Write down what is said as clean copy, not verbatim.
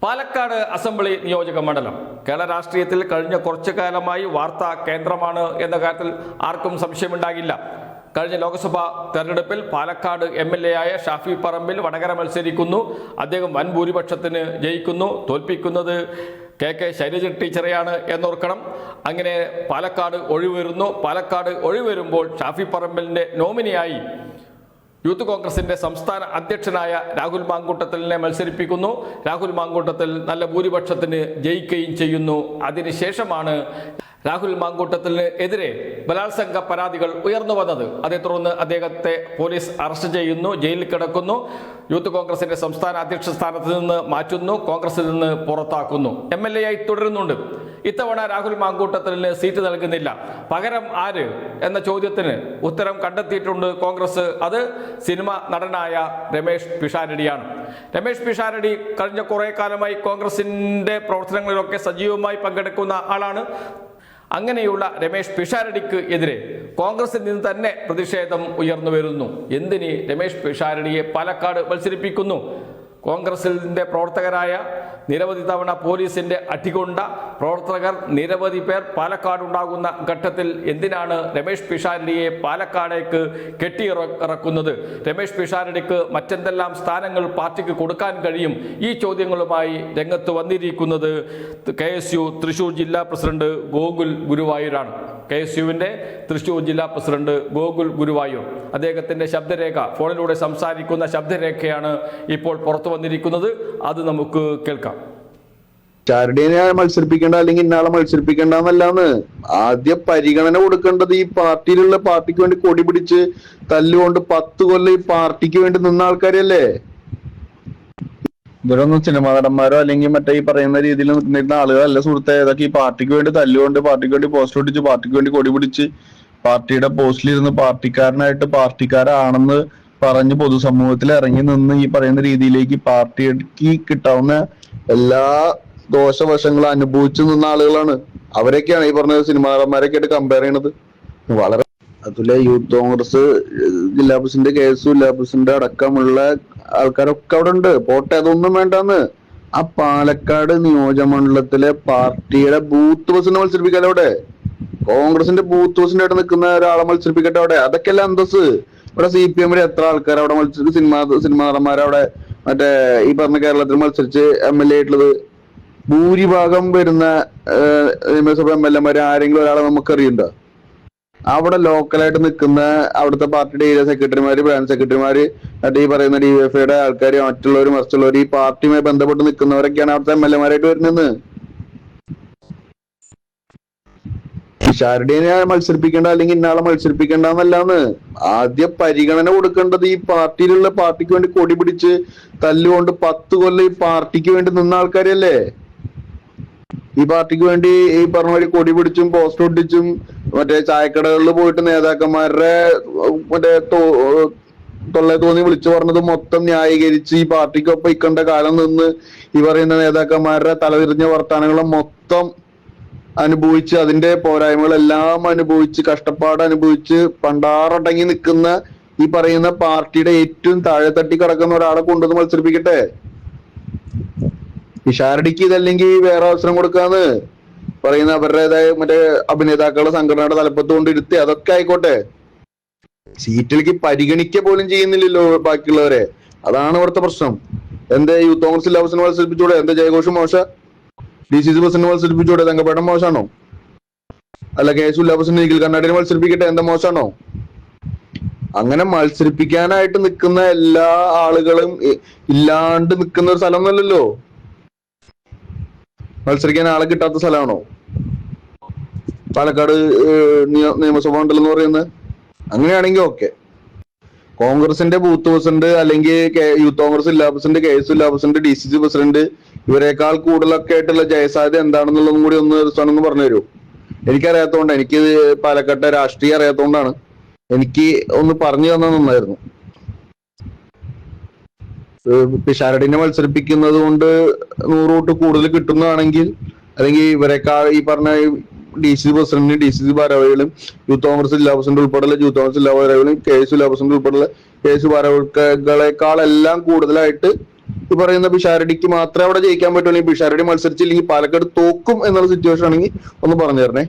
Palakkad assembly നിയോജക മണ്ഡലം കേരള രാഷ്ട്രീയത്തിൽ കഴിഞ്ഞ കുറച്ചു കാലമായി വാർത്താ കേന്ദ്രമാണ് എന്ന കാര്യത്തിൽ ആർക്കും സംശയമുണ്ടാകില്ല. കഴിഞ്ഞ ലോക്സഭാ തെരഞ്ഞെടുപ്പിൽ പാലക്കാട് MLA ആയ ഷാഫി പറമ്പിൽ വടകര മത്സരിക്കുന്നു. അദ്ദേഹം വൻ ഭൂരിപക്ഷത്തിന് ജയിക്കുന്നു. തോൽപ്പിക്കുന്നത് KK ശൈലജ ടീച്ചറെയാണ് എന്നോർക്കണം. അങ്ങനെ പാലക്കാട് ഒഴിവരുന്നു. പാലക്കാട് ഒഴിവരുമ്പോൾ ഷാഫി പറമ്പിലിൻ്റെ നോമിനിയായി യൂത്ത് കോൺഗ്രസിന്റെ സംസ്ഥാന അധ്യക്ഷനായ രാഹുൽ മാങ്കൂട്ടത്തിലിനെ മത്സരിപ്പിക്കുന്നു. രാഹുൽ മാങ്കൂട്ടത്തിൽ നല്ല ഭൂരിപക്ഷത്തിന് ജയിക്കുകയും ചെയ്യുന്നു. അതിനുശേഷമാണ് രാഹുൽ മാങ്കൂട്ടത്തിന് എതിരെ ബലാത്സംഗ പരാതികൾ ഉയർന്നു വന്നത്. അതേ തുടർന്ന് അദ്ദേഹത്തെ പോലീസ് അറസ്റ്റ് ചെയ്യുന്നു, ജയിലിൽ കിടക്കുന്നു. യൂത്ത് കോൺഗ്രസിന്റെ സംസ്ഥാന അധ്യക്ഷ സ്ഥാനത്ത് നിന്ന് മാറ്റുന്നു, കോൺഗ്രസിൽ നിന്ന് പുറത്താക്കുന്നു. MLA ആയി തുടരുന്നുണ്ട്. ഇത്തവണ രാഹുൽ മാങ്കൂട്ടത്തിന് സീറ്റ് നൽകുന്നില്ല. പകരം ആര് എന്ന ചോദ്യത്തിന് ഉത്തരം കണ്ടെത്തിയിട്ടുണ്ട് കോൺഗ്രസ്. അത് സിനിമ നടനായ രമേഷ് പിഷാരടിയാണ്. രമേഷ് പിഷാരടി കഴിഞ്ഞ കുറേ കാലമായി കോൺഗ്രസിന്റെ പ്രവർത്തനങ്ങളിലൊക്കെ സജീവമായി പങ്കെടുക്കുന്ന ആളാണ്. അങ്ങനെയുള്ള രമേഷ് പിഷാരടിക്ക് എതിരെ കോൺഗ്രസിൽ നിന്ന് തന്നെ പ്രതിഷേധം ഉയർന്നു വരുന്നു. എന്തിന് രമേഷ് പിഷാരടിയെ പാലക്കാട് മത്സരിപ്പിക്കുന്നു? കോൺഗ്രസിന്റെ പ്രവർത്തകരായ നിരവധി തവണ പോലീസിന്റെ അടികൊണ്ട പ്രവർത്തകർ നിരവധി പേർ പാലക്കാടുണ്ടാകുന്ന ഘട്ടത്തിൽ എന്തിനാണ് രമേഷ് പിഷാരടിയെ പാലക്കാടേക്ക് കെട്ടിയിറക്കുന്നത്? രമേഷ് പിഷാരടിക്ക് മറ്റെന്തെല്ലാം സ്ഥാനങ്ങൾ പാർട്ടിക്ക് കൊടുക്കാൻ കഴിയും? ഈ ചോദ്യങ്ങളുമായി രംഗത്ത് വന്നിരിക്കുന്നത് KSU തൃശൂർ ജില്ലാ പ്രസിഡന്റ് ഗോകുൽ ഗുരുവായൂരാണ്. KSUവിൻ്റെ തൃശൂർ ജില്ലാ പ്രസിഡന്റ് ഗോകുൽ ഗുരുവായൂർ. അദ്ദേഹത്തിൻ്റെ ശബ്ദരേഖ, ഫോണിലൂടെ സംസാരിക്കുന്ന ശബ്ദരേഖയാണ് ഇപ്പോൾ പുറത്തു വന്നിരിക്കുന്നത്. അത് നമുക്ക് കേൾക്കാം. ചാരടിനെ മത്സരിപ്പിക്കേണ്ട അല്ലെങ്കിൽ ഇന്നാളെ മത്സരിപ്പിക്കേണ്ടെന്നല്ലാന്ന് ആദ്യം പരിഗണന കൊടുക്കേണ്ടത് ഈ പാർട്ടിക്ക് വേണ്ടി കൊടി പിടിച്ച് തല്ലുകൊണ്ട് 10 കൊല്ലം ഈ പാർട്ടിക്ക് വേണ്ടി നിന്ന ആൾക്കാരല്ലേ. ഇവരൊന്നും സിനിമാ നടന്മാരോ അല്ലെങ്കിൽ മറ്റേ ഈ പറയുന്ന രീതിയിൽ നിൽക്കുന്ന ആളുകളല്ല സുഹൃത്തെ. ഇതൊക്കെ ഈ പാർട്ടിക്ക് വേണ്ടി തല്ലുകൊണ്ട്, പാർട്ടിക്ക് വേണ്ടി പോസ്റ്റർ ഒട്ടിച്ച്, പാർട്ടിക്ക് വേണ്ടി കൊടി പിടിച്ച്, പാർട്ടിയുടെ പോസ്റ്റിലിരുന്ന് പാർട്ടിക്കാരനായിട്ട് പാർട്ടിക്കാരാണെന്ന് പറഞ്ഞ് പൊതുസമൂഹത്തിൽ ഇറങ്ങി നിന്ന് ഈ പറയുന്ന രീതിയിലേക്ക് പാർട്ടിക്ക് കിട്ടാവുന്ന എല്ലാ ദോഷവശങ്ങളും അനുഭവിച്ചു നിന്ന ആളുകളാണ്. അവരൊക്കെയാണ് ഈ പറഞ്ഞ സിനിമാ നടന്മാരൊക്കെ ആയിട്ട് കമ്പയർ ചെയ്യണത്. വളരെ അതുപോലെ യൂത്ത് കോൺഗ്രസ് ജില്ലാ പ്രസിഡന്റ്, KSU ജില്ലാ പ്രസിഡന്റ് അടക്കമുള്ള ആൾക്കാരൊക്കെ അവിടെ ഉണ്ട്. പോട്ടെ, അതൊന്നും വേണ്ടാന്ന്. ആ പാലക്കാട് നിയോജകമണ്ഡലത്തിലെ പാർട്ടിയുടെ ബൂത്ത് പ്രസിഡന്റ് മത്സരിപ്പിക്കാതെ അവിടെ, കോൺഗ്രസിന്റെ ബൂത്ത് പ്രസിഡന്റ് ആയിട്ട് നിൽക്കുന്ന ഒരാളെ മത്സരിപ്പിക്കട്ടെ അവിടെ. അതൊക്കെയല്ല അന്തസ്. ഇവിടെ CPM എത്ര ആൾക്കാർ അവിടെ മത്സരിച്ച് സിനിമാ നടന്മാരവിടെ മറ്റേ ഈ പറഞ്ഞ കേരളത്തിൽ മത്സരിച്ച് MLA ആയിട്ടുള്ളത്? ഭൂരിഭാഗം വരുന്ന നിയമസഭ MLA ആരെങ്കിലും ഒരാളെ നമുക്കറിയണ്ടോ? അവിടെ ലോക്കലായിട്ട് നിൽക്കുന്ന അവിടുത്തെ പാർട്ടിയുടെ ഏരിയ സെക്രട്ടറിമാര്, ബ്രാഞ്ച് സെക്രട്ടറിമാര്, മറ്റേ ഈ പറയുന്ന DYFIയുടെ ആൾക്കാർ, മറ്റുള്ളവർ ഈ പാർട്ടിയുമായി ബന്ധപ്പെട്ട് നിൽക്കുന്നവരൊക്കെയാണ് അവിടുത്തെ MLA വരുന്നത്. പിഷാരടിനെ മത്സരിപ്പിക്കേണ്ട അല്ലെങ്കിൽ ഇന്നാളെ മത്സരിപ്പിക്കേണ്ടെന്നല്ലാന്ന് ആദ്യം പരിഗണന കൊടുക്കേണ്ടത് ഈ പാർട്ടിക്ക് വേണ്ടി കൊടി പിടിച്ച് തല്ലുകൊണ്ട് 10 കൊല്ലം ഈ പാർട്ടിക്ക് വേണ്ടി നിന്ന ആൾക്കാരല്ലേ. ഈ പാർട്ടിക്ക് വേണ്ടി ഈ പറഞ്ഞ വഴി കൊടി പിടിച്ചും പോസ്റ്റർ ഒട്ടിച്ചും മറ്റേ ചായക്കടകളിൽ പോയിട്ട് നേതാക്കന്മാരുടെ മറ്റേ തൊള്ളേ തോന്നി വിളിച്ചു പറഞ്ഞത് മൊത്തം ന്യായീകരിച്ച് ഈ പാർട്ടിക്കൊപ്പം ഇക്കണ്ട കാലം നിന്ന് ഈ പറയുന്ന നേതാക്കന്മാരുടെ തലതിരിഞ്ഞ വർത്താനങ്ങളും മൊത്തം അനുഭവിച്ച്, അതിന്റെ പോരായ്മകളെല്ലാം അനുഭവിച്ച്, കഷ്ടപ്പാട് അനുഭവിച്ച് പണ്ടാറടങ്ങി നിൽക്കുന്ന ഈ പറയുന്ന പാർട്ടിയുടെ ഏറ്റവും താഴെ തട്ടി കിടക്കുന്ന ഒരാളെ കൊണ്ടുവന്ന് മത്സരിപ്പിക്കട്ടെ. പിഷാരടിക്ക് ഇതല്ലെങ്കിൽ വേറെ അവസരം കൊടുക്കാന്ന് പറയുന്ന അവരുടേതായ മറ്റേ അഭിനേതാക്കളുടെ സംഘടനയുടെ തലപ്പത്ത് കൊണ്ടിരുത്തി, അതൊക്കെ ആയിക്കോട്ടെ. സീറ്റിലേക്ക് പരിഗണിക്ക പോലും ചെയ്യുന്നില്ലല്ലോ ബാക്കിയുള്ളവരെ. അതാണ് ഇവിടുത്തെ പ്രശ്നം. എന്താ യൂത്ത് കോൺഗ്രസ് ജില്ലാ പ്രസിഡന്റ് മത്സരിപ്പിച്ചൂടെ? എന്താ ജയഘോഷ് മോശ? DCC പ്രസിഡന്റ് മത്സരിപ്പിച്ചൂടെ? തങ്കപ്പേട്ടൻ മോശമാണോ? അല്ല KSU ജില്ലാ പ്രസിഡന്റ് നിഖിൽ കണ്ണാടിനെ മത്സരിപ്പിക്കട്ടെ? എന്താ മോശമാണോ? അങ്ങനെ മത്സരിപ്പിക്കാനായിട്ട് നിൽക്കുന്ന എല്ലാ ആളുകളും ഇല്ലാണ്ട് നിൽക്കുന്ന ഒരു സ്ഥലമൊന്നുമല്ലല്ലോ. മത്സരിക്കാൻ ആളെ കിട്ടാത്ത സ്ഥലമാണോ പാലക്കാട് നിയമസഭാ മണ്ഡലം എന്ന് പറയുന്നത്? അങ്ങനെയാണെങ്കിൽ ഓക്കെ. കോൺഗ്രസിന്റെ ബൂത്ത് പ്രസിഡന്റ് അല്ലെങ്കിൽ യൂത്ത് കോൺഗ്രസ് ജില്ലാ പ്രസിഡന്റ്, KSU ജില്ലാ പ്രസിഡന്റ്, DCC പ്രസിഡന്റ് ഇവരെക്കാൾ കൂടുതലൊക്കെ ആയിട്ടുള്ള ജയസാധ്യത എന്താണെന്നുള്ളതും കൂടി ഒന്ന് പറഞ്ഞു തരൂ. എനിക്കറിയാത്തതുകൊണ്ട്, എനിക്ക് പാലക്കാട്ടെ രാഷ്ട്രീയം അറിയാത്തതുകൊണ്ടാണ്. എനിക്ക് ഒന്ന് പറഞ്ഞു തന്നാൽ നന്നായിരുന്നു. പിഷാരടിനെ മത്സരിപ്പിക്കുന്നത് കൊണ്ട് 100 വോട്ട് കൂടുതൽ കിട്ടുന്നതാണെങ്കിൽ, അല്ലെങ്കിൽ ഇവരെക്കാൾ ഈ പറഞ്ഞ DCC പ്രസിഡന്റിനും DCC ഭാരവാഹികളും യൂത്ത് കോൺഗ്രസ് ജില്ലാ പ്രസിഡന്റ് ഉൾപ്പെടെയുള്ള യൂത്ത് കോൺഗ്രസ് ജില്ലാ ഭാരവാഹികളും KSU ജില്ലാ പ്രസിഡന്റ് ഉൾപ്പെടെയുള്ള KSU ഭാരവാഹികളെക്കാളെല്ലാം കൂടുതലായിട്ട് ഈ പറയുന്ന പിഷാരടിക്ക് മാത്രമേ അവിടെ ജയിക്കാൻ പറ്റുള്ളൂ, പിഷാരടി മത്സരിച്ചില്ലെങ്കിൽ പാലക്കാട് തോക്കും എന്നുള്ള സിറ്റുവേഷൻ ആണെങ്കിൽ ഒന്ന് പറഞ്ഞു തരണേ.